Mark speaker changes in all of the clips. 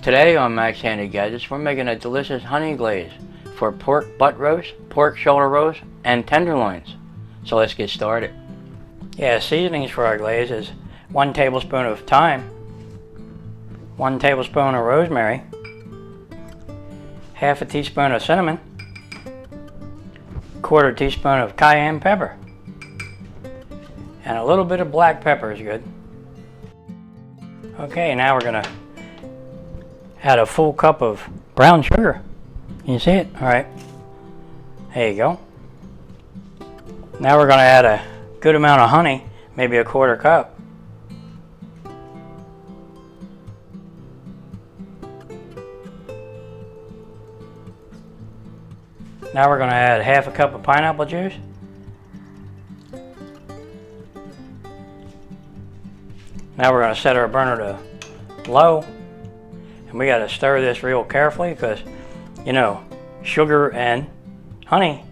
Speaker 1: Today on Max Handy Gadgets, we're making a delicious honey glaze for pork butt roast, pork shoulder roast, and tenderloins. So let's get started. Seasonings for our glaze is 1 tablespoon of thyme, 1 tablespoon of rosemary, half a teaspoon of cinnamon, 1/4 teaspoon of cayenne pepper, and a little bit of black pepper is good. Okay, now we're gonna add a full cup of brown sugar. Can you see it? All right, there you go. Now we're gonna add a good amount of honey, maybe a 1/4 cup. Now we're going to add half a cup of pineapple juice. Now we're going to set our burner to low, and we got to stir this real carefully because, sugar and honey,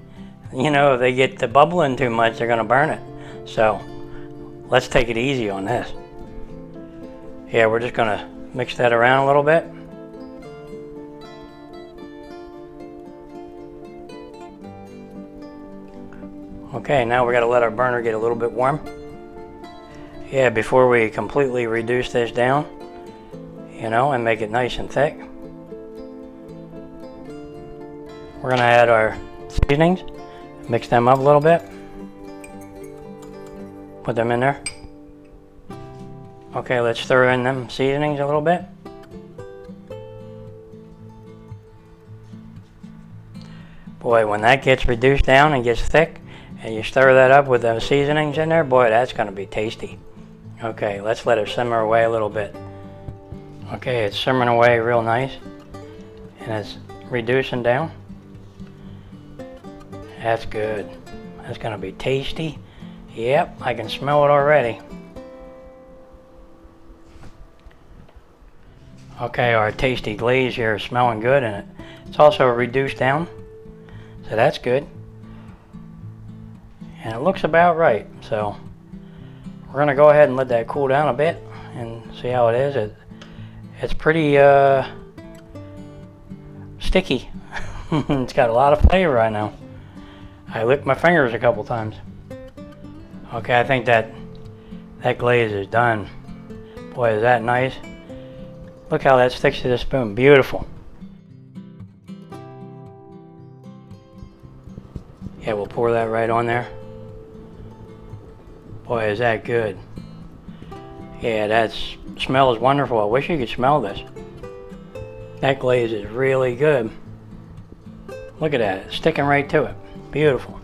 Speaker 1: if they get to bubbling too much, they're going to burn it. So let's take it easy on this. We're just going to mix that around a little bit. Okay, now we got to let our burner get a little bit warm. Before we completely reduce this down, and make it nice and thick. We're going to add our seasonings, mix them up a little bit. Put them in there. Okay, let's stir in them seasonings a little bit. Boy, when that gets reduced down and gets thick, and you stir that up with those seasonings in there, boy, that's going to be tasty. Okay, let's let it simmer away a little bit. Okay, it's simmering away real nice, and it's reducing down. That's good. That's going to be tasty. Yep, I can smell it already. Okay, our tasty glaze here is smelling good, and it's also reduced down, so that's good. And it looks about right, so we're going to go ahead and let that cool down a bit and see how it is. It's pretty sticky. It's got a lot of flavor right now. I licked my fingers a couple times. Okay, I think that glaze is done. Boy, is that nice. Look how that sticks to the spoon. Beautiful. We'll pour that right on there. Boy, is that good. That smell is wonderful. I wish you could smell this. That glaze is really good. Look at that, it's sticking right to it. Beautiful.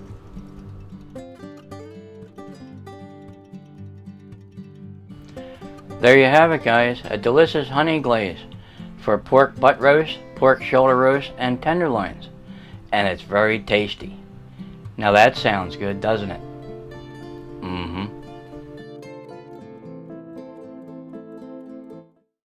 Speaker 1: There you have it, guys. A delicious honey glaze for pork butt roast, pork shoulder roast, and tenderloins. And it's very tasty. Now that sounds good, doesn't it?